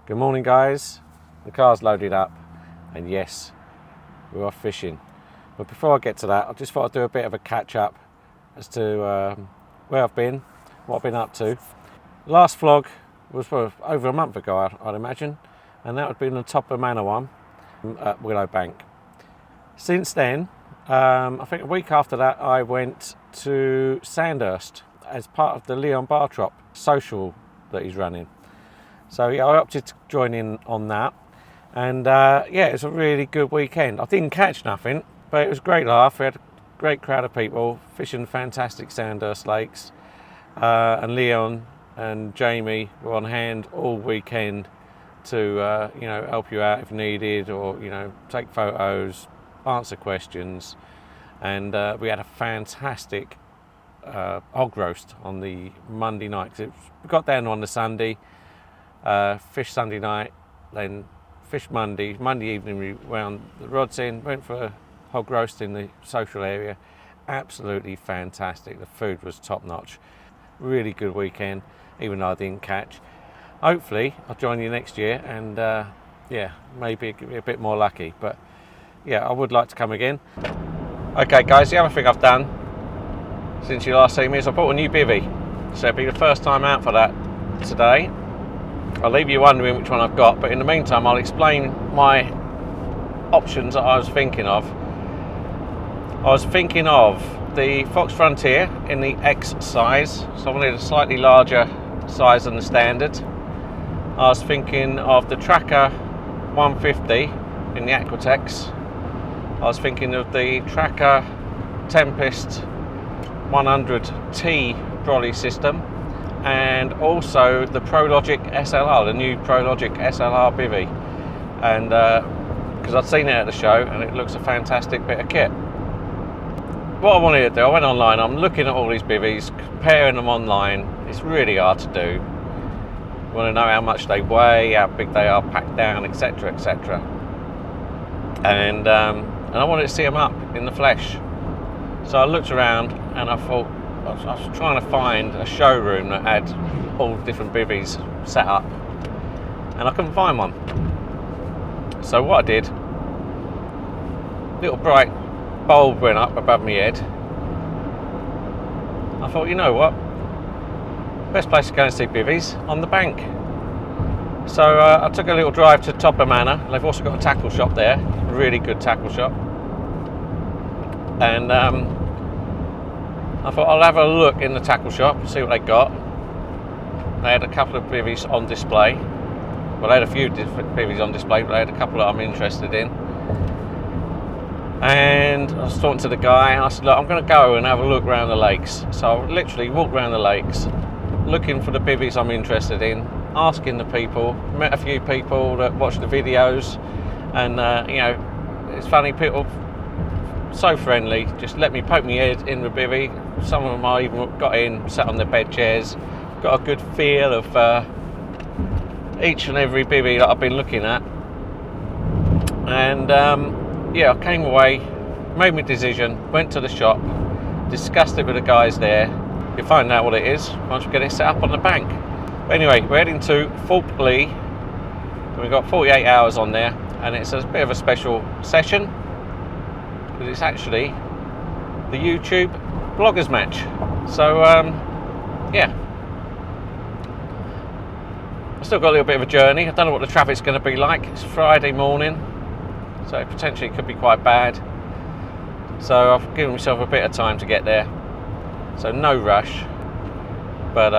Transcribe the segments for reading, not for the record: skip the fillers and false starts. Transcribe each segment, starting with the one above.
Good morning, guys. The car's loaded up, and yes, we're off fishing. But before I get to that, I just thought I'd do a bit of a catch up as to where I've been, what I've been up to. Last vlog was over a month ago, I'd imagine, and that would have been the Thorpe Lea one at Willow Bank. Since then, I think a week after that, I went to Sandhurst as part of the Leon Bartrop social that he's running. So yeah, I opted to join in on that, and yeah, it was a really good weekend. I didn't catch nothing, but it was a great laugh. We had a great crowd of people fishing fantastic Sandhurst lakes, and Leon and Jamie were on hand all weekend to you know, help you out if needed, or you know, take photos, answer questions, and we had a fantastic hog roast on the Monday night. We got down on the Sunday. Fish Sunday night, then fish Monday evening we wound the rods in, went for a hog roast in the social area. Absolutely fantastic. The food was top notch. Really good weekend, even though I didn't catch. Hopefully I'll join you next year, and yeah, maybe be a bit more lucky, but yeah, I would like to come again. Okay guys, the other thing I've done since you last seen me is I bought a new bivvy, so it'll be the first time out for that today. I'll leave you wondering which one I've got, but in the meantime I'll explain my options that I was thinking of. I was thinking of the Fox Frontier in the X size, so I wanted a slightly larger size than the standard. I was thinking of the Tracker 150 in the Aquatex. I was thinking of the Tracker Tempest 100T brolly system, and also the ProLogic SLR, the new ProLogic SLR bivvy, and because I'd seen it at the show and it looks a fantastic bit of kit. What I wanted to do, I went online, I'm looking at all these bivvies, comparing them online. It's really hard to do. You want to know how much they weigh, how big they are packed down, etc, etc, and I wanted to see them up in the flesh. So I looked around and I thought, I was trying to find a showroom that had all different bivvies set up, and I couldn't find one. So what I did, little bright bulb went up above my head. I thought, you know what, best place to go and see bivvies, on the bank. So I took a little drive to Thorpe Lea. They've also got a tackle shop there, a really good tackle shop, and I thought I'll have a look in the tackle shop, see what they got. They had a couple of bivvies on display. Well, they had a few different bivvies on display, but they had a couple that I'm interested in. And I was talking to the guy, and I said, look, I'm going to go and have a look around the lakes. So I literally walked around the lakes, looking for the bivvies I'm interested in, asking the people. Met a few people that watched the videos, and you know, it's funny, people so friendly, just let me poke my head in the bivvy. Some of them I even got in, sat on their bed chairs, got a good feel of each and every bivvy that I've been looking at, and yeah, I came away, made my decision, went to the shop, discussed it with the guys there. You'll find out what it is once we get it set up on the bank. But anyway, we're heading to Thorpe Lea. We've got 48 hours on there, and it's a bit of a special session, because it's actually the YouTube bloggers match. So yeah, I've still got a little bit of a journey. I don't know what the traffic's going to be like. It's Friday morning, so it potentially could be quite bad, so I've given myself a bit of time to get there, so no rush, but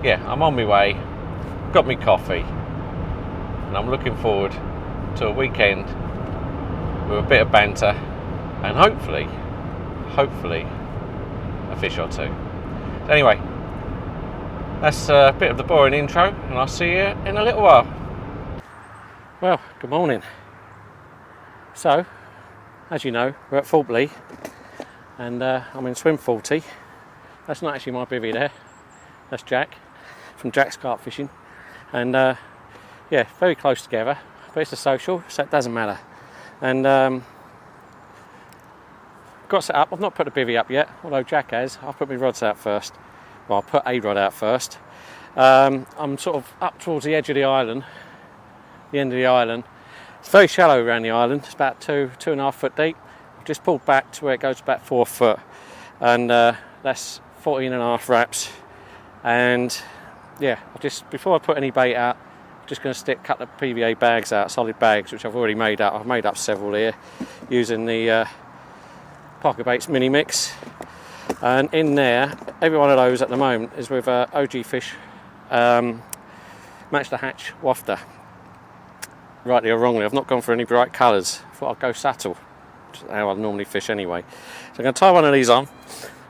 yeah, I'm on my way, got me coffee, and I'm looking forward to a weekend with a bit of banter, and hopefully a fish or two. Anyway, that's a bit of the boring intro, and I'll see you in a little while. Well, good morning. So, as you know, we're at Thorpe Lea, and I'm in swim 40. That's not actually my bivvy there, that's Jack, from Jack's Carp Fishing, and yeah, very close together, but it's a social, so it doesn't matter. And got set up. I've not put the bivvy up yet, although Jack has. I'll put my rods out first. Well, I'll put a rod out first. I'm sort of up towards the edge of the island, the end of the island. It's very shallow around the island. It's about 2.5 foot deep. I've just pulled back to where it goes about 4 foot, and that's 14.5 wraps. And yeah, before I put any bait out, I'm just going to stick a couple of PVA bags out, solid bags, which I've already made up. I've made up several here using the Parker Baits mini mix. And in there, every one of those at the moment is with OG Fish Match the Hatch wafter. Rightly or wrongly, I've not gone for any bright colours. I thought I'd go subtle, which is how I normally fish anyway. So I'm going to tie one of these on.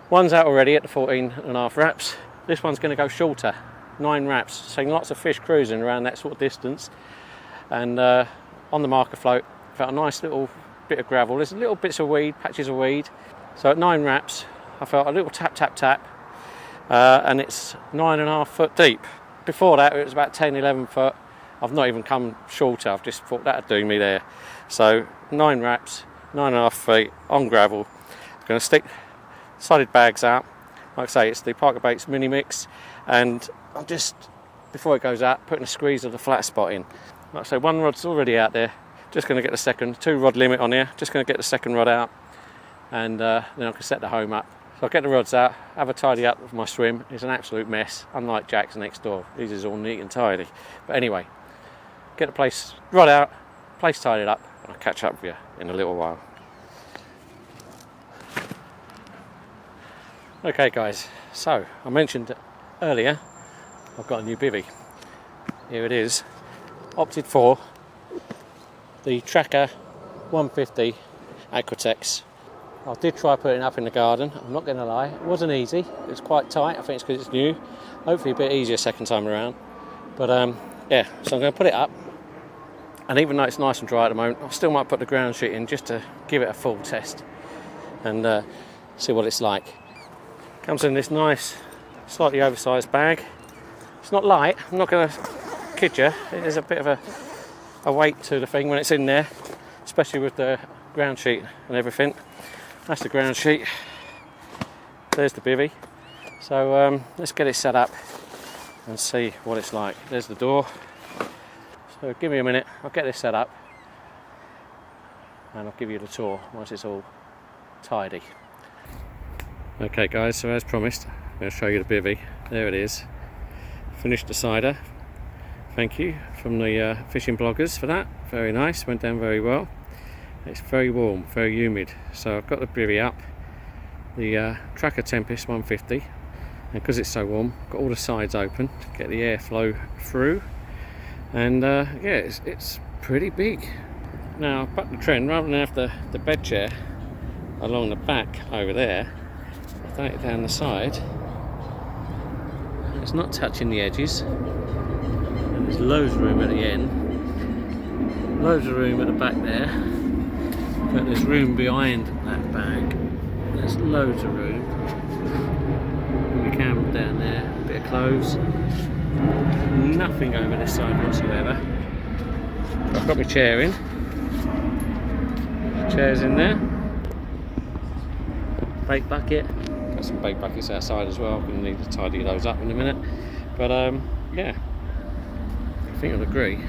One's out already at the 14.5 wraps. This one's going to go shorter, 9 wraps. Seeing lots of fish cruising around that sort of distance. And on the marker float, found a nice little bit of gravel. There's little bits of weed, patches of weed. So at 9 wraps, I felt a little tap, tap, tap. And it's 9.5 foot deep. Before that, it was about 10, 11 foot. I've not even come shorter. I've just thought that'd do me there. So 9 wraps, 9.5 feet on gravel. I'm going to stick solid bags out. Like I say, it's the Parker Baits mini mix, and I'm just, before it goes out, putting a squeeze of the flat spot in. Like I say, one rod's already out there. Just going to get the second, 2 rod limit on here. Just going to get the second rod out, and then I can set the home up. So I'll get the rods out, have a tidy up with my swim. It's an absolute mess, unlike Jack's next door. His is all neat and tidy. But anyway, get the place rod out, place tidied up, and I'll catch up with you in a little while. Okay guys, so I mentioned earlier I've got a new bivvy. Here it is. Opted for the Tracker 150 Aquatex. I did try putting it up in the garden, I'm not going to lie. It wasn't easy, it was quite tight. I think it's because it's new. Hopefully a bit easier second time around. But yeah, so I'm going to put it up. And even though it's nice and dry at the moment, I still might put the ground sheet in just to give it a full test and see what it's like. Comes in this nice, slightly oversized bag. It's not light, I'm not going to kid you. There's a bit of a weight to the thing when it's in there, especially with the ground sheet and everything. That's the ground sheet. There's the bivvy. So let's get it set up and see what it's like. There's the door. So give me a minute, I'll get this set up and I'll give you the tour once it's all tidy. Okay guys, so as promised, I'm going to show you the bivvy. There it is. Finished the cider. Thank you from the fishing bloggers for that. Very nice, went down very well. It's very warm, very humid. So I've got the bivvy up, the Tracker Tempest 150, and because it's so warm, I've got all the sides open to get the airflow through. And yeah, it's pretty big. Now I've bucked the trend, rather than have the bed chair along the back over there, I've done it down the side. It's not touching the edges, and there's loads of room at the end, loads of room at the back there, but there's room behind that bag. There's loads of room. And the camera down there, a bit of clothes. Nothing over this side whatsoever. I've got my chair in. Chair's in there. Bait bucket. Got some bait buckets outside as well. I'm going to need to tidy those up in a minute. But yeah, I think I'll agree.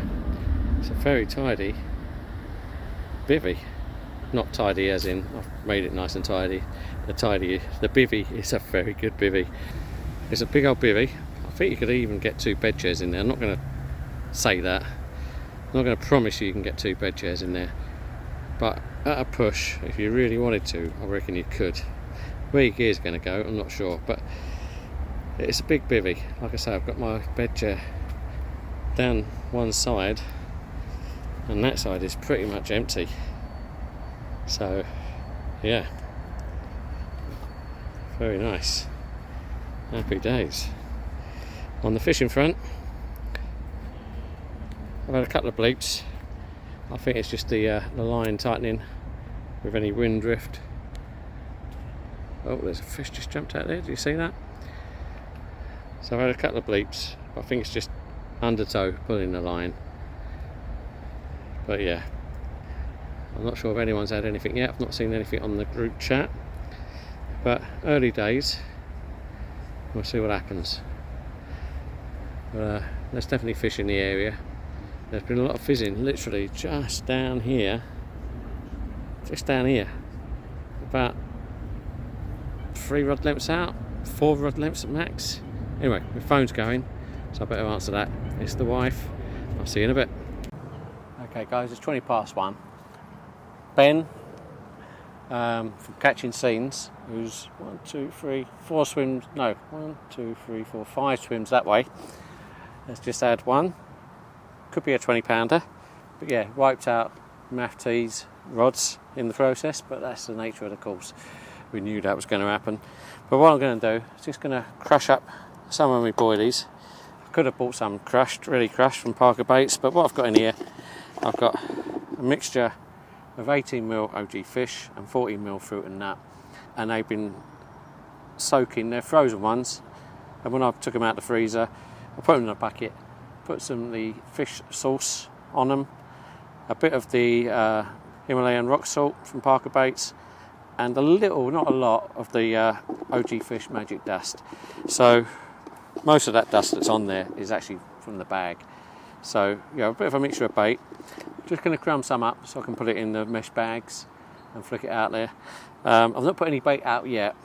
It's a very tidy bivvy. Not tidy as in I've made it nice and tidy. The bivvy is a very good bivvy. It's a big old bivvy. I think you could even get 2 bed chairs in there. I'm not going to say that. I'm not going to promise you can get 2 bed chairs in there. But at a push, if you really wanted to, I reckon you could. Where your gear's going to go, I'm not sure. But it's a big bivvy. Like I say, I've got my bed chair down one side, and that side is pretty much empty. So, yeah. Very nice. Happy days. On the fishing front, I've had a couple of bleeps. I think it's just the line tightening with any wind drift. Oh, there's a fish just jumped out there. Do you see that? So I've had a couple of bleeps. I think it's just undertow pulling the line. But yeah, I'm not sure if anyone's had anything yet. I've not seen anything on the group chat. But early days, we'll see what happens. But there's definitely fish in the area. There's been a lot of fizzing, literally just down here, about 3 rod lengths out, 4 rod lengths at max. Anyway, my phone's going, so I better answer that. It's the wife. I'll see you in a bit. Okay guys, it's 20 past 1. Ben from Catching Scenes, who's 5 swims that way, has just had one. Could be a 20 pounder, but yeah, wiped out MAF tees, rods in the process, but that's the nature of the course. We knew that was going to happen. But what I'm going to do is just going to crush up some of my boilies. I could have bought some really crushed from Parker Baits, but what I've got in here, I've got a mixture of 18mm OG fish and 14mm fruit and nut, and they've been soaking. They're frozen ones, and when I took them out the freezer, I put them in a bucket, put some of the fish sauce on them, a bit of the Himalayan rock salt from Parker Baits, and a little, not a lot, of the OG Fish magic dust. So most of that dust that's on there is actually from the bag. So yeah, a bit of a mixture of bait. Just going to crumb some up so I can put it in the mesh bags and flick it out there. I've not put any bait out yet,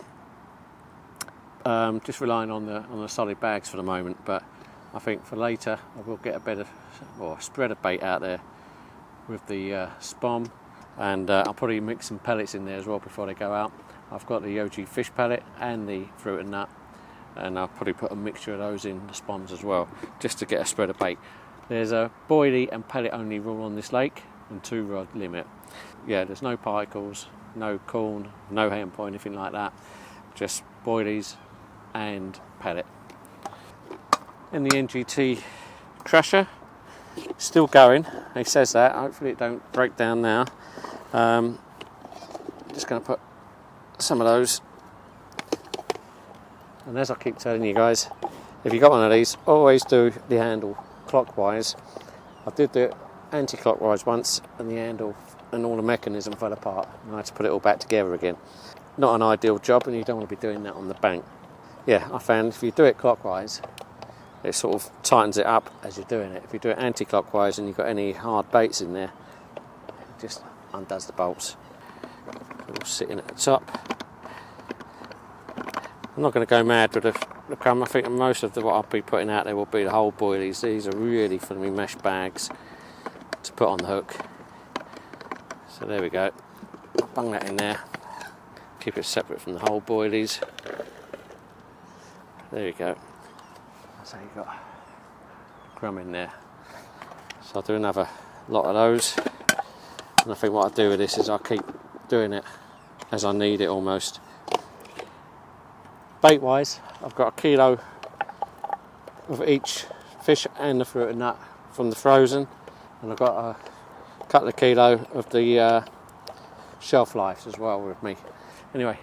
just relying on the solid bags for the moment, but I think for later I will get a better spread of bait out there with the spom, and I'll probably mix some pellets in there as well before they go out. I've got the OG fish pellet and the fruit and nut, and I'll probably put a mixture of those in the spoms as well, just to get a spread of bait. There's a boilie and pellet only rule on this lake, and 2 rod limit. Yeah, there's no picles, no corn, no hemp or anything like that, just boilies and pellet. In the NGT crusher, still going, he says that, hopefully it don't break down now. Just going to put some of those, and as I keep telling you guys, if you got one of these, always do the handle clockwise. I did do it anti-clockwise once, and the handle and all the mechanism fell apart, and I had to put it all back together again. Not an ideal job, and you don't want to be doing that on the bank. Yeah, I found if you do it clockwise, it sort of tightens it up as you're doing it. If you do it anti-clockwise and you've got any hard baits in there, it just undoes the bolts. All sitting at the top. I'm not going to go mad with the crumb. I think most of what I'll be putting out there will be the whole boilies. These are really for me mesh bags to put on the hook. So there we go. Bung that in there. Keep it separate from the whole boilies. There you go. So you've got crumb in there. So I'll do another lot of those. And I think what I'll do with this is I'll keep doing it as I need it almost. Bait wise, I've got a kilo of each fish and the fruit and nut from the frozen, and I've got a couple of kilo of the shelf life as well with me. Anyway,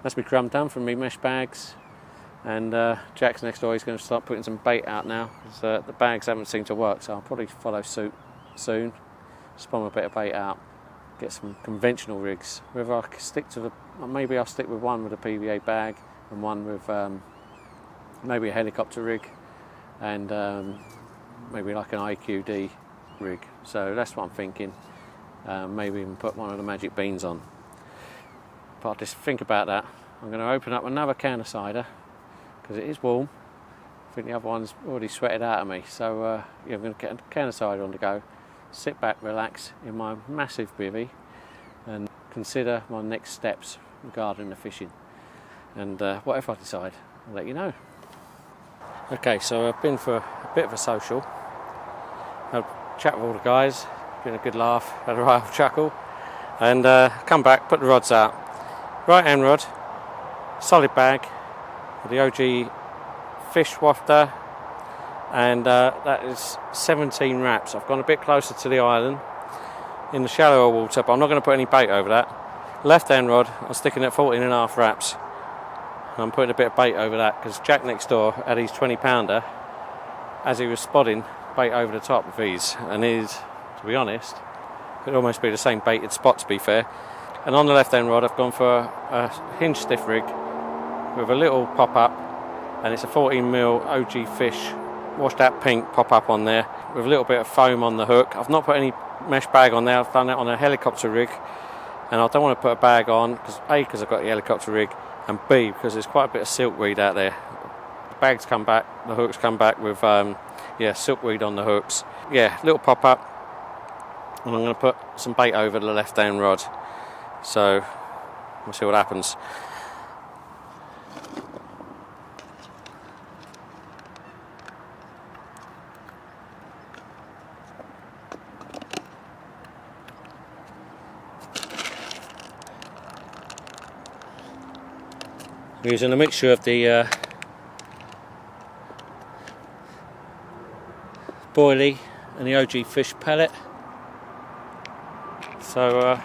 that's me crumb done from me mesh bags, and Jack's next door. He's going to start putting some bait out now, because the bags haven't seemed to work, so I'll probably follow suit soon, spawn a bit of bait out, get some conventional rigs. Whether I stick to maybe I'll stick with one with a PVA bag and one with maybe a helicopter rig, and maybe like an IQD rig. So that's what I'm thinking. Maybe even put one of the magic beans on. But I'll just think about that. I'm going to open up another can of cider because it is warm. I think the other one's already sweated out of me. So yeah, I'm going to get a can of cider on the go. Sit back, relax in my massive bivvy, and consider my next steps regarding the fishing. And whatever I decide, I'll let you know. Okay, so I've been for a bit of a social. Had a chat with all the guys, been a good laugh, had a right old chuckle, and come back, put the rods out. Right hand rod, solid bag, with the OG fish wafter, and that is 17 wraps. I've gone a bit closer to the island in the shallower water, but I'm not going to put any bait over that. Left hand rod, I'm sticking at 14.5 wraps, and I'm putting a bit of bait over that because Jack next door had his 20 pounder as he was spotting bait over the top of these, and his, to be honest, could almost be the same baited spot, to be fair. And on the left hand rod I've gone for a hinge stiff rig with a little pop up, and it's a 14mm OG fish watch that pink pop up on there with a little bit of foam on the hook. I've not put any mesh bag on there. I've done it on a helicopter rig, and I don't want to put a bag on because because I've got the helicopter rig, and B, because there's quite a bit of silkweed out there. The bags come back, the hooks come back with silkweed on the hooks. Yeah, little pop up, and I'm going to put some bait over the left hand rod, so we'll see what happens. Using a mixture of the boilie and the OG fish pellet, so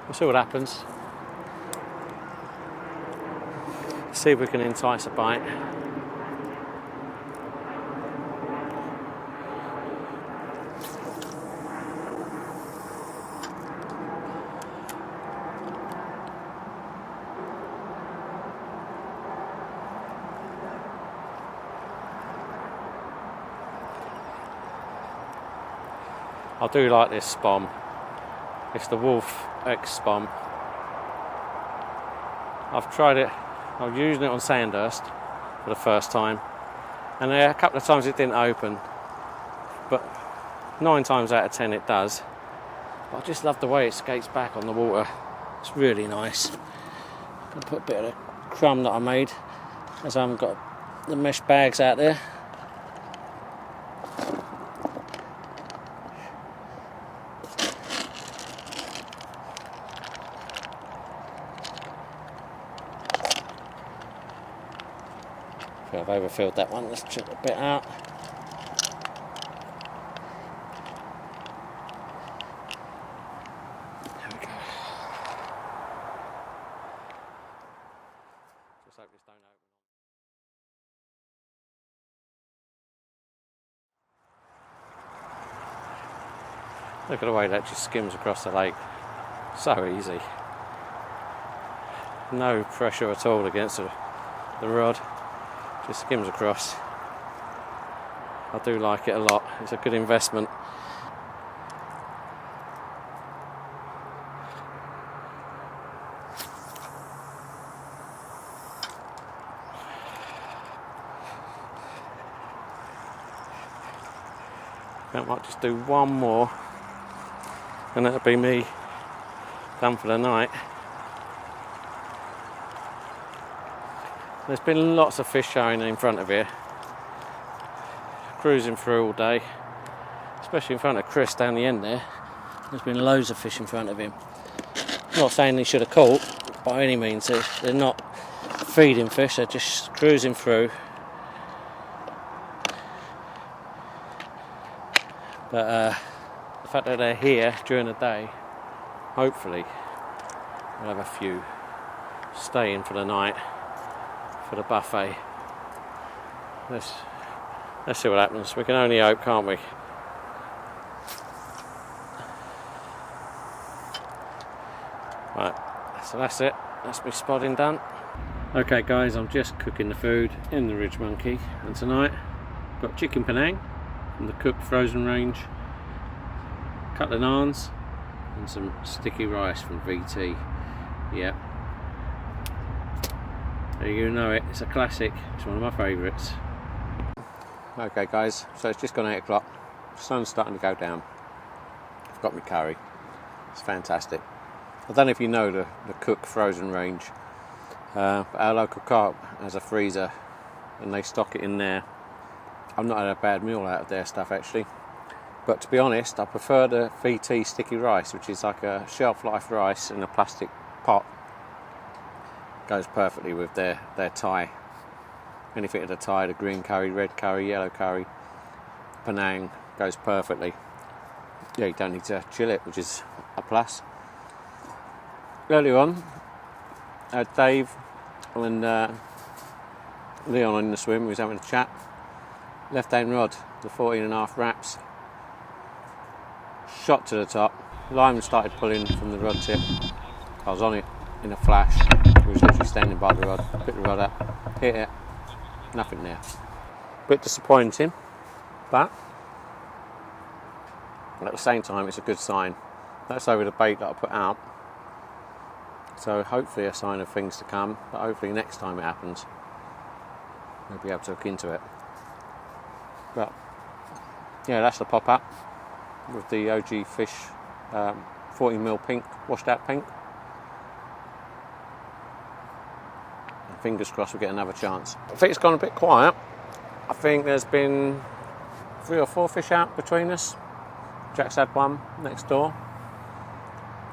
we'll see what happens. See if we can entice a bite. I do like this spom. It's the Wolf X spom. I've tried it, I was using it on Sandhurst for the first time, and a couple of times it didn't open, but 9 times out of 10 it does. But I just love the way it skates back on the water. It's really nice. I'll put a bit of the crumb that I made, as I haven't got the mesh bags out there. I've overfilled that one, let's chip a bit out. There we go. Just hope this don't open. Look at the way that just skims across the lake. So easy. No pressure at all against the rod. Just skims across. I do like it a lot. It's a good investment. I might just do one more, and that'll be me done for the night. There's been lots of fish showing in front of here. Cruising through all day, especially in front of Chris down the end there. There's been loads of fish in front of him. Not saying he should have caught by any means. They're not feeding fish, they're just cruising through. But the fact that they're here during the day, hopefully we'll have a few staying for the night for the buffet. Let's see what happens. We can only hope, can't we? Right, so that's it. That's me spotting done. Okay guys, I'm just cooking the food in the Ridge Monkey, and tonight I've got chicken Penang from the cooked frozen range, a couple of naans, and some sticky rice from VT. Yep. You know it, it's a classic, it's one of my favourites. Okay guys, so it's just gone 8 o'clock, the sun's starting to go down. I've got my curry, it's fantastic. I don't know if you know the cooked frozen range, but our local Carp has a freezer and they stock it in there. I've not had a bad meal out of their stuff actually, but to be honest I prefer the VT sticky rice, which is like a shelf life rice in a plastic pot. Goes perfectly with their Thai. Anything of the Thai, the green curry, red curry, yellow curry, Penang goes perfectly. Yeah, you don't need to chill it, which is a plus. Earlier on, Dave and Leon in the swim, we was having a chat. Left hand rod, the 14.5 wraps, shot to the top. Line started pulling from the rod tip. I was on it in a flash. We was literally standing by the rod, picked the rod up, hit it, nothing there. bit disappointing, but at the same time it's a good sign. That's over the bait that I put out, so hopefully a sign of things to come, but hopefully next time it happens we'll be able to look into it. But yeah, that's the pop up with the OG Fish 40mm pink, washed out pink. And fingers crossed we'll get another chance. I think it's gone a bit quiet. I think there's been 3 or 4 fish out between us. Jack's had 1 next door.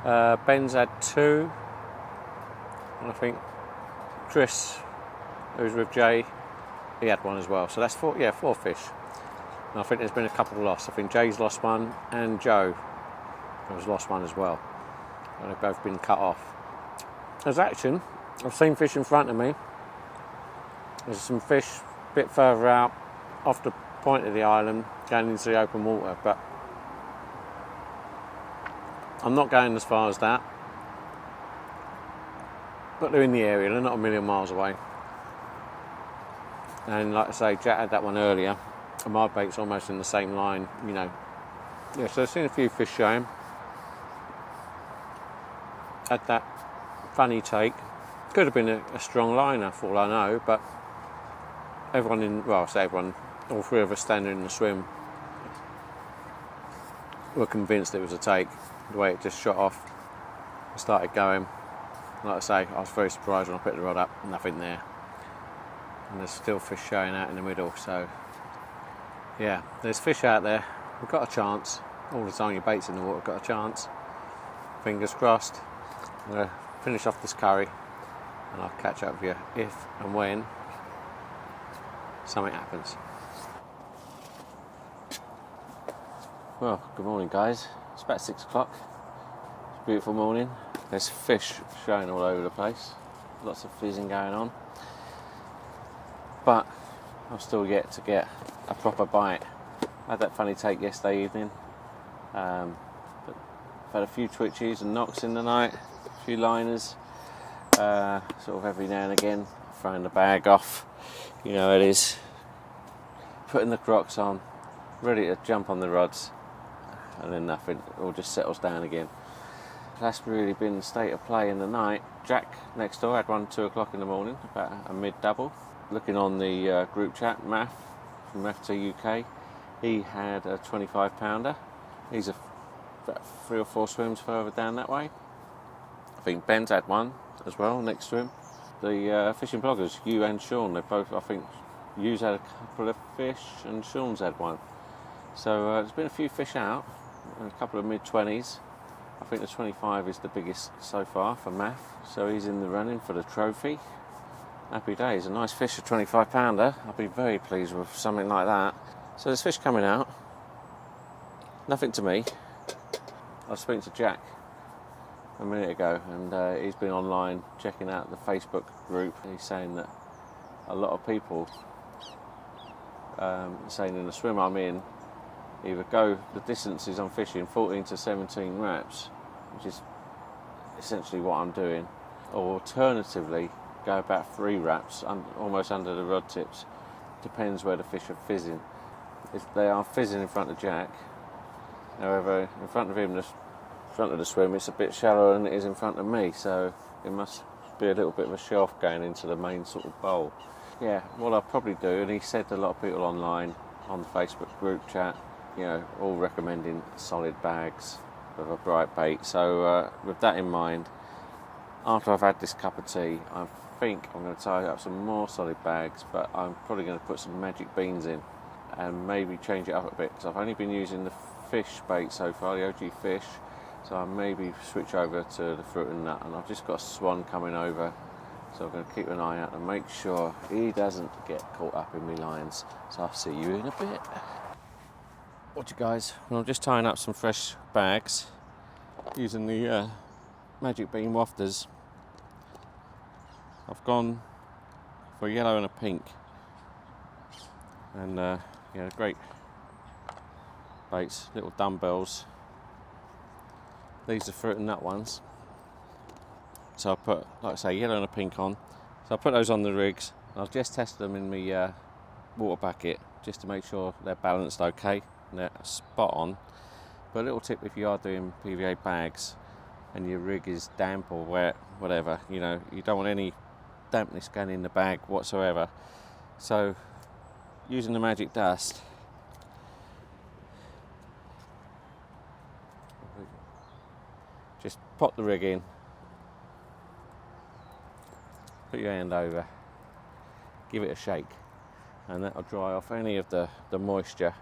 Ben's had 2. And I think Chris, who's with Jay, he had 1 as well. So that's 4 fish. And I think there's been a couple lost. I think Jay's lost 1 and Joe has lost 1 as well. And they've both been cut off. There's action. I've seen fish in front of me. There's some fish a bit further out off the point of the island going into the open water, but I'm not going as far as that. But they're in the area, they're not a million miles away. And like I say, Jack had that 1 earlier, and my bait's almost in the same line, you know. Yeah, so I've seen a few fish showing. Had that funny take. Could have been a strong liner for all I know, but I say everyone, all 3 of us standing in the swim were convinced it was a take. The way it just shot off and started going. Like I say, I was very surprised when I picked the rod up, nothing there. And there's still fish showing out in the middle, so yeah, there's fish out there. We've got a chance. All the time your bait's in the water, got a chance. Fingers crossed. I'm going to finish off this curry and I'll catch up with you if and when something happens. Well, good morning guys. It's about 6 o'clock. It's a beautiful morning. There's fish showing all over the place. Lots of fizzing going on. But I'm still yet to get a proper bite. I had that funny take yesterday evening. But I've had a few twitchies and knocks in the night. A few liners. Sort of every now and again. Throwing the bag off. You know it is. Putting the Crocs on. Ready to jump on the rods. And then nothing, it all just settles down again. That's really been the state of play in the night. Jack next door had 1 2 o'clock in the morning, about a mid-double. Looking on the group chat, Math from Math to UK, he had a 25-pounder. He's about 3 or 4 swims further down that way. I think Ben's had 1 as well next to him. The fishing bloggers, you and Sean, they both, I think, you's had a couple of fish and Sean's had 1. So there's been a few fish out. A couple of mid-20s. I think the 25 is the biggest so far for Math, so he's in the running for the trophy. Happy days, a nice fish, a 25-pounder. I'll be very pleased with something like that. So there's fish coming out. Nothing to me. I was speaking to Jack a minute ago, and he's been online checking out the Facebook group. He's saying that a lot of people saying in the swim I'm in, either go the distances I'm fishing, 14 to 17 wraps, which is essentially what I'm doing, or alternatively go about 3 wraps, almost under the rod tips. Depends where the fish are fizzing. If they are fizzing in front of Jack, however, in front of him, the front of the swim, it's a bit shallower than it is in front of me, so it must be a little bit of a shelf going into the main sort of bowl. Yeah, what I'll probably do, and he said a lot of people online on the Facebook group chat, you know, all recommending solid bags with a bright bait. So with that in mind, after I've had this cup of tea, I think I'm going to tie up some more solid bags, but I'm probably going to put some magic beans in and maybe change it up a bit, because I've only been using the fish bait so far, the OG fish, so I maybe switch over to the fruit and nut. And I've just got a swan coming over, so I'm going to keep an eye out and make sure he doesn't get caught up in me lines. So I'll see you in a bit. Watch you guys. Well, I'm just tying up some fresh bags using the Magic Bean wafters. I've gone for a yellow and a pink, and yeah, great baits, little dumbbells. These are fruit and nut ones, so I put, like I say, yellow and a pink on. So I put those on the rigs. I've just tested them in my water bucket just to make sure they're balanced okay and they're spot on. But a little tip, if you are doing PVA bags and your rig is damp or wet, whatever, you know, you don't want any dampness going in the bag whatsoever. So using the magic dust, just pop the rig in, put your hand over, give it a shake, and that'll dry off any of the moisture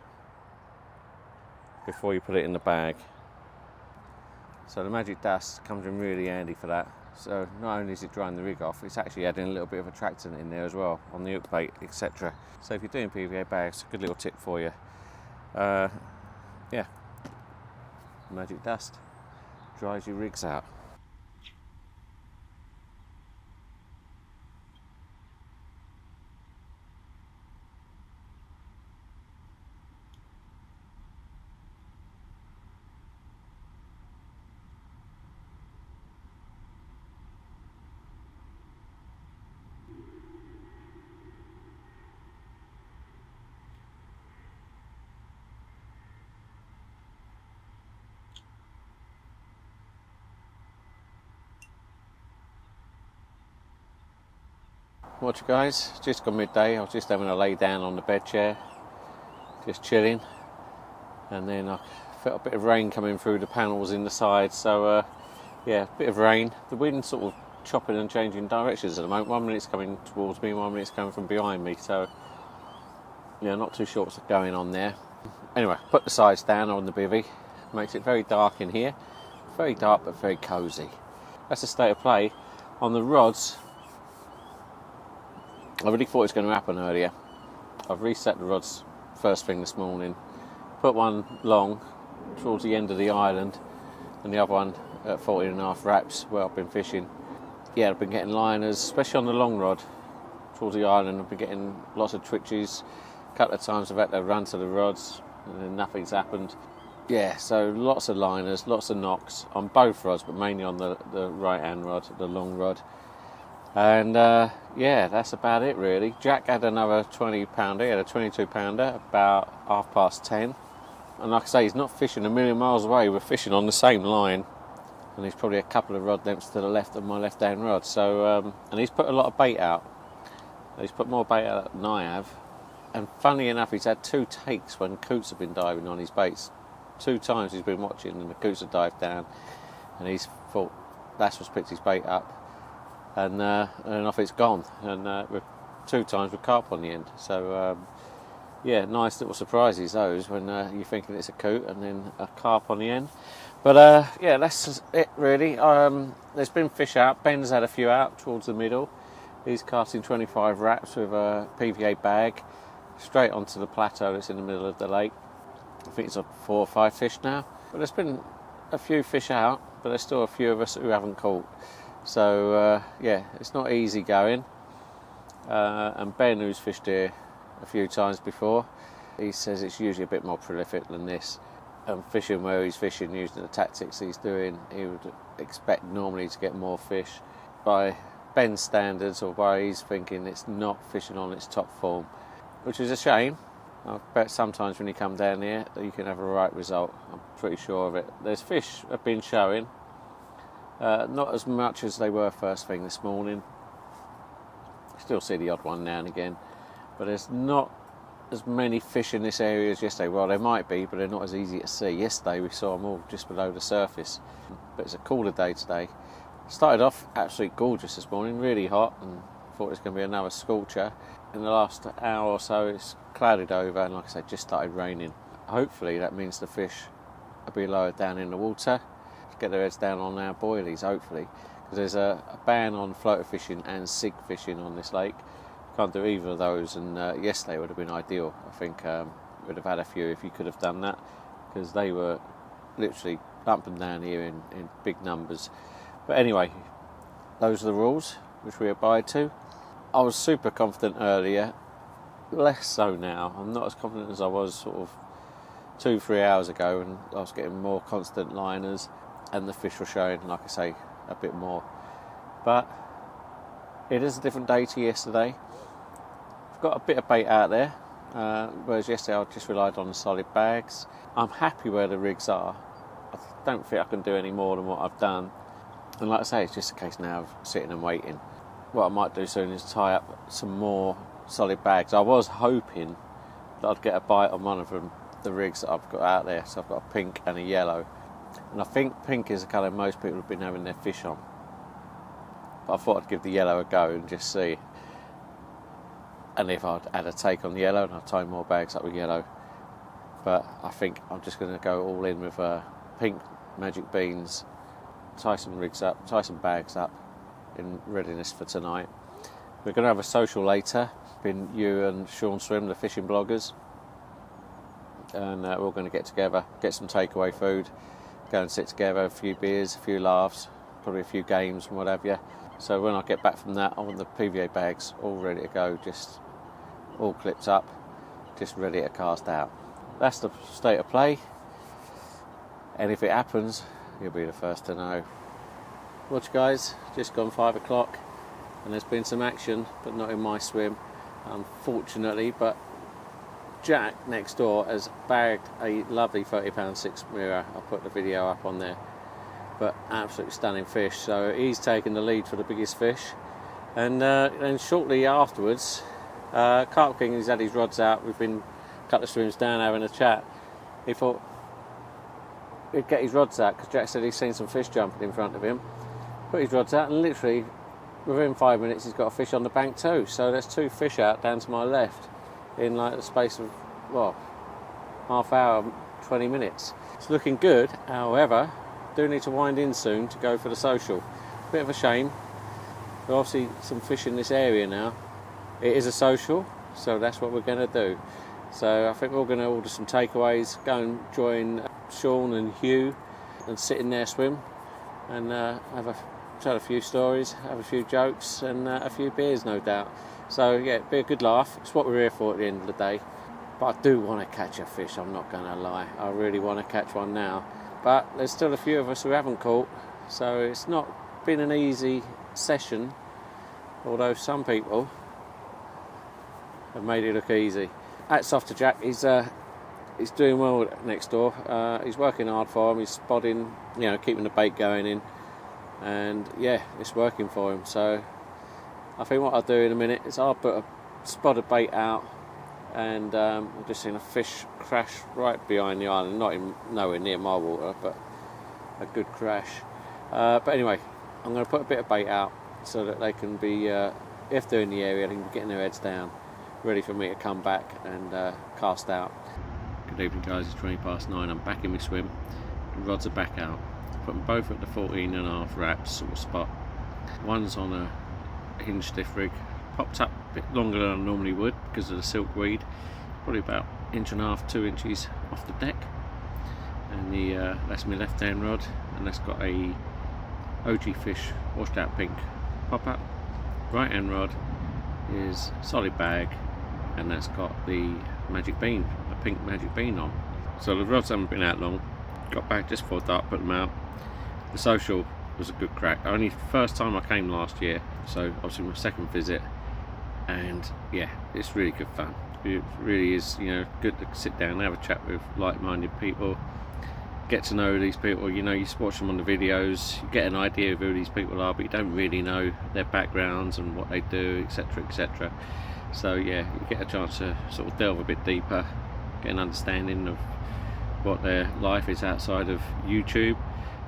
before you put it in the bag. So the magic dust comes in really handy for that. So not only is it drying the rig off, it's actually adding a little bit of attractant in there as well on the hook bait, etc. So if you're doing PVA bags, a good little tip for you. Yeah, magic dust dries your rigs out. Watch you guys, just gone midday. I was just having a lay down on the bed chair, just chilling, and then I felt a bit of rain coming through the panels in the side. So yeah, a bit of rain. The wind sort of chopping and changing directions at the moment. 1 minute it's coming towards me, 1 minute it's coming from behind me. So yeah, not too sure what's going on there. Anyway, put the sides down on the bivvy. Makes it very dark in here. Very dark but very cosy. That's the state of play. On the rods, I really thought it was going to happen earlier. I've reset the rods first thing this morning. Put one long towards the end of the island and the other one at 14.5 wraps where I've been fishing. Yeah, I've been getting liners, especially on the long rod towards the island. I've been getting lots of twitches. A couple of times I've had to run to the rods and then nothing's happened. Yeah, so lots of liners, lots of knocks on both rods, but mainly on the right hand rod, the long rod. And yeah, that's about it really. Jack had another 20 pounder, he had a 22 pounder about 10:30. And like I say, he's not fishing a million miles away, we're fishing on the same line. And he's probably a couple of rod lengths to the left of my left hand rod. So, and he's put a lot of bait out. He's put more bait out than I have. And funnily enough, he's had 2 takes when coots have been diving on his baits. 2 times he's been watching and the coots have dived down. And he's thought that's what's picked his bait up. And off it's gone, and with 2 times with carp on the end. So yeah, nice little surprises those when you're thinking it's a coot and then a carp on the end. But yeah, that's it really. There's been fish out. Ben's had a few out towards the middle. He's casting 25 wraps with a PVA bag straight onto the plateau that's in the middle of the lake. I think it's 4 or 5 fish now. But there's been a few fish out, but there's still a few of us who haven't caught. So yeah, it's not easy going. And Ben, who's fished here a few times before, he says it's usually a bit more prolific than this. And fishing where he's fishing, using the tactics he's doing, he would expect normally to get more fish. By Ben's standards, or by his thinking, it's not fishing on its top form, which is a shame. I bet sometimes when you come down here that you can have a right result. I'm pretty sure of it. There's fish have been showing. Not as much as they were first thing this morning. Still see the odd one now and again, but there's not as many fish in this area as yesterday. Well, there might be, but they're not as easy to see. Yesterday we saw them all just below the surface, but it's a cooler day today. Started off absolutely gorgeous this morning, really hot, and thought it was going to be another scorcher. In the last hour or so it's clouded over, and like I said, just started raining. Hopefully that means the fish will be lower down in the water, get their heads down on our boilies, hopefully, because there's a ban on floater fishing and sig fishing on this lake. Can't do either of those, and yesterday would have been ideal. I think would have had a few if you could have done that, because they were literally up and down here in big numbers. But anyway, those are the rules which we abide to. I was super confident earlier, less so now. I'm not as confident as I was sort of 2-3 hours ago, and I was getting more constant liners and the fish were showing, like I say, a bit more. But it is a different day to yesterday. I've got a bit of bait out there. whereas yesterday I just relied on the solid bags. I'm happy where the rigs are. I don't think I can do any more than what I've done. And like I say, it's just a case now of sitting and waiting. What I might do soon is tie up some more solid bags. I was hoping that I'd get a bite on one of them, the rigs that I've got out there. So I've got a pink and a yellow. And I think pink is the colour most people have been having their fish on. But I thought I'd give the yellow a go and just see. And if I'd add a take on the yellow, and I'd tie more bags up with yellow. But I think I'm just going to go all in with pink magic beans, tie some rigs up, tie some bags up in readiness for tonight. We're going to have a social later. Been you and Sean Swim, the fishing bloggers. And we're all going to get together, get some takeaway food, go and sit together, a few beers, a few laughs, probably a few games and what have you. So when I get back from that, I want the PVA bags all ready to go, just all clipped up, just ready to cast out. That's the state of play. And if it happens, you'll be the first to know. Watch guys, just gone 5 o'clock and there's been some action, but not in my swim, unfortunately. But Jack next door has bagged a lovely 30-pound 6 mirror. I'll put the video up on there. But absolutely stunning fish. So he's taken the lead for the biggest fish. And shortly afterwards, Carp King has had his rods out. We've been a couple of swims down having a chat. He thought he'd get his rods out because Jack said he's seen some fish jumping in front of him. Put his rods out and literally within 5 minutes he's got a fish on the bank too. So there's 2 fish out down to my left in like the space of, well, half hour, 20 minutes. It's looking good, however, do need to wind in soon to go for the social. Bit of a shame. There are obviously some fish in this area now. It is a social, so that's what we're going to do. So I think we're going to order some takeaways, go and join Sean and Hugh and sit in their swim and tell a few stories, have a few jokes and a few beers, no doubt. So yeah, it'll be a good laugh. It's what we're here for at the end of the day. But I do want to catch a fish, I'm not going to lie. I really want to catch one now. But there's still a few of us who haven't caught, so it's not been an easy session, although some people have made it look easy. Hats off to Jack, he's doing well next door. He's working hard for him, he's spotting, keeping the bait going in, and yeah, it's working for him. So I think what I'll do in a minute is I'll put a spotted bait out, and I've just seen a fish crash right behind the island, nowhere near my water, but a good crash. But anyway, I'm going to put a bit of bait out so that they can be, if they're in the area, they can be getting their heads down, ready for me to come back and cast out. Good evening guys, it's 20 past 9, I'm back in my swim, the rods are back out. Put them both at the 14.5 wraps sort of spot. One's on a hinge stiff rig, popped up a bit longer than I normally would because of the silkweed, probably about 1.5 to 2 inches off the deck. And that's my left hand rod, and that's got a OG Fish washed out pink pop up. Right hand rod is solid bag, and that's got the magic bean, a pink magic bean on. So the rods haven't been out long, got back just before dark, put them out. The social was a good crack. Only first time I came last year, so obviously my second visit, and yeah, it's really good fun. It really is, good to sit down and have a chat with like-minded people, get to know these people. You watch them on the videos, you get an idea of who these people are, but you don't really know their backgrounds and what they do, etc, etc. So yeah, you get a chance to sort of delve a bit deeper, get an understanding of what their life is outside of YouTube.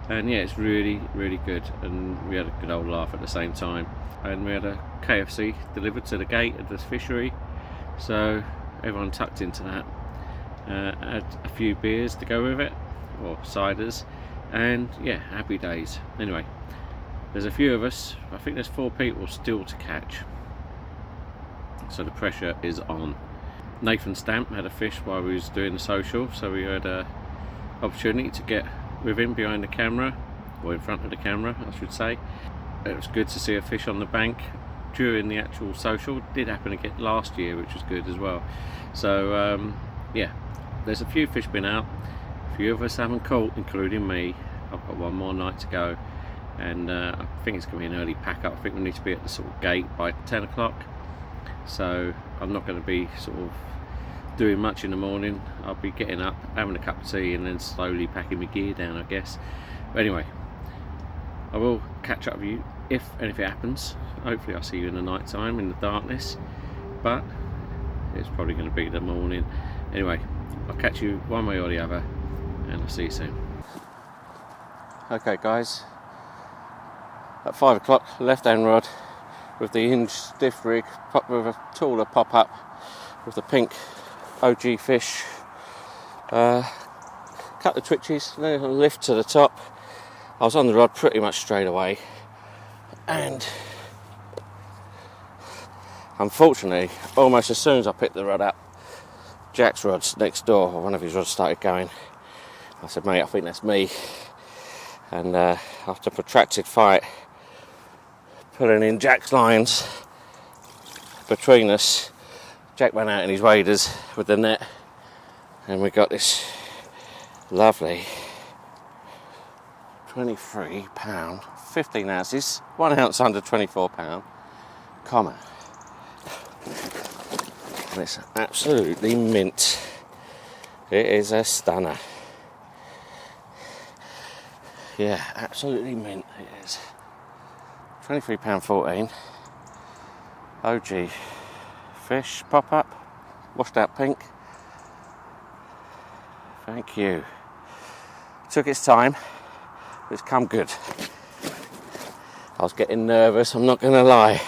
And yeah, it's really, really good, and we had a good old laugh at the same time. And we had a KFC delivered to the gate of the fishery, so everyone tucked into that. Had a few beers to go with it, or ciders, and yeah, happy days. Anyway, there's a few of us, I think there's 4 people still to catch, so the pressure is on. Nathan Stamp had a fish while we was doing the social, so we had a opportunity to get with him behind the camera, or in front of the camera I should say. It was good to see a fish on the bank during the actual social. Did happen to get last year, which was good as well. So yeah, there's a few fish been out, a few of us haven't caught, including me. I've got one more night to go, and I think it's going to be an early pack up. I think we need to be at the sort of gate by 10 o'clock, so I'm not going to be sort of doing much in the morning. I'll be getting up, having a cup of tea, and then slowly packing my gear down, I guess. But anyway, I will catch up with you if anything happens. Hopefully I'll see you in the night time, in the darkness, but it's probably going to be the morning. Anyway, I'll catch you one way or the other, and I'll see you soon. Okay guys, at 5 o'clock, left hand rod with the hinge stiff rig, with a taller pop up with the pink OG fish. Couple of twitches, then a lift to the top. I was on the rod pretty much straight away, and unfortunately, almost as soon as I picked the rod up, Jack's rods next door, or one of his rods, started going. I said, mate, I think that's me. And after a protracted fight, pulling in Jack's lines between us, Jack went out in his waders with the net, and we got this lovely 23 pound, 15 ounces, 1 ounce under 24 pound comma. And it's absolutely mint. It is a stunner. Yeah, absolutely mint it is. £23.14. OG fish pop up, washed out pink. Thank you. Took its time, but it's come good. I was getting nervous, I'm not going to lie.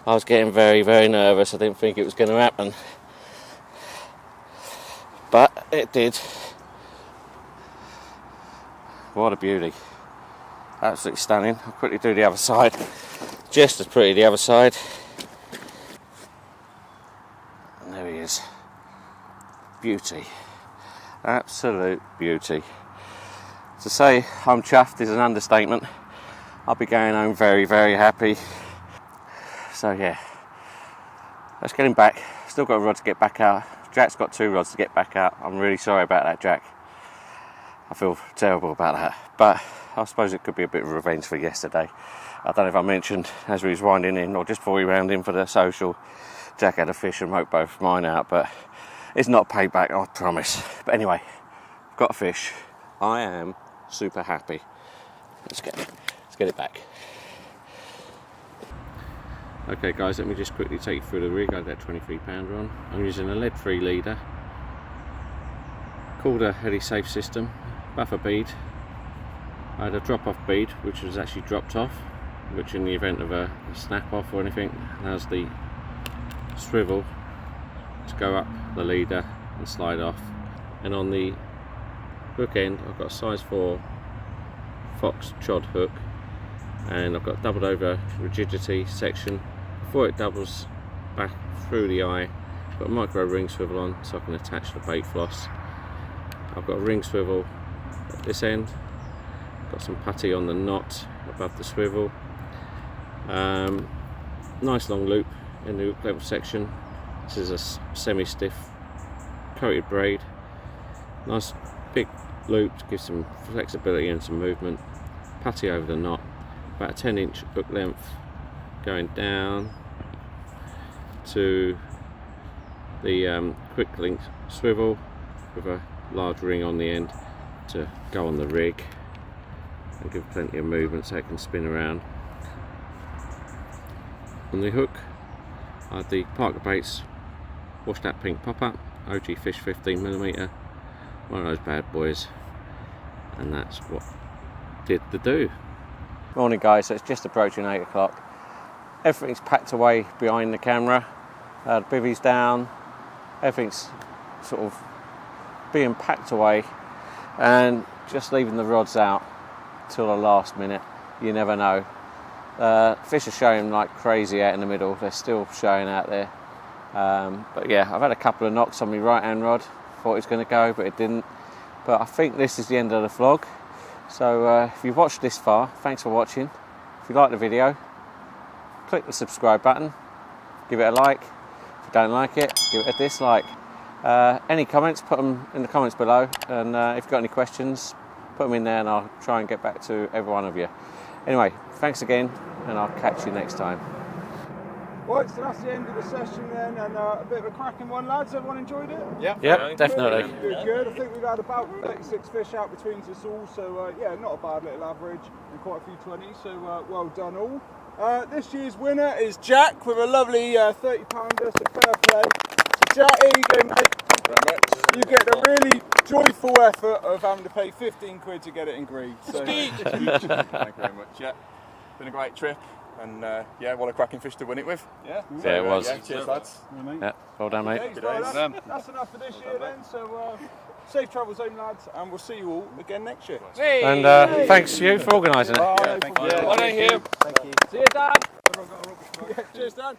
I was getting very, very nervous. I didn't think it was going to happen. But it did. What a beauty. Absolutely stunning. I'll quickly do the other side. Just as pretty the other side. And there he is. Beauty. Absolute beauty. To say I'm chuffed is an understatement. I'll be going home very, very happy. So yeah, let's get him back. Still got a rod to get back out. Jack's got 2 rods to get back out. I'm really sorry about that, Jack. I feel terrible about that, but I suppose it could be a bit of revenge for yesterday. I don't know if I mentioned as we was winding in, or just before we round in for the social, Jack had a fish and woke both mine out, but it's not payback, I promise. But anyway, I've got a fish. I am super happy. Let's get it back. Okay guys, let me just quickly take you through the rig. I had that 23 pounder on. I'm using a lead-free leader, called a heady safe system, buffer bead. I had a drop-off bead which was actually dropped off, which in the event of a snap-off or anything allows the swivel to go up the leader and slide off. And on the hook end I've got a size 4 fox chod hook, and I've got doubled over rigidity section. Before it doubles back through the eye, I've got a micro ring swivel on so I can attach the bait floss. I've got a ring swivel at this end, got some putty on the knot above the swivel, nice long loop in the hook level section. This is a semi-stiff coated braid, nice big loop to give some flexibility and some movement, putty over the knot, about a 10-inch hook length going down to the quick link swivel with a large ring on the end to go on the rig and give plenty of movement so it can spin around. On the hook I had the Parker Baits washed out pink pop-up, OG fish 15mm, one of those bad boys, and that's what did the do. Morning guys, so it's just approaching 8 o'clock. Everything's packed away behind the camera, the bivvy's down, everything's sort of being packed away, and just leaving the rods out till the last minute. You never know. Fish are showing like crazy out in the middle, they're still showing out there. But yeah, I've had a couple of knocks on my right hand rod, thought it was going to go but it didn't. But I think this is the end of the vlog. So if you've watched this far, thanks for watching. If you like the video, click the subscribe button, give it a like. If you don't like it, give it a dislike. Any comments, put them in the comments below, and if you've got any questions, put them in there and I'll try and get back to every one of you. Anyway, thanks again, and I'll catch you next time. Right, so that's the end of the session then, and a bit of a cracking one, lads. Everyone enjoyed it? Yeah. Yep, definitely. Good. I think we've had about 36 fish out between us all, so yeah, not a bad little average, and quite a few 20s, so well done all. This year's winner is Jack with a lovely 30-pounder, so fair play. So Jack, here you go, mate. You get the really joyful effort of having to pay 15 quid to get it engraved. So. Thank you very much. Yeah, been a great trip, and yeah, what a cracking fish to win it with. Yeah, Yeah, it was. Yeah, cheers, lads. Yeah, well done, mate. Okay, well, that's enough for this year then. So safe travels home, lads, and we'll see you all again next year. And thanks to you for organising it. Bye. Thank you. Yeah, Well done, Hugh. Thank you. See you, Dad. Yeah, cheers, Dan.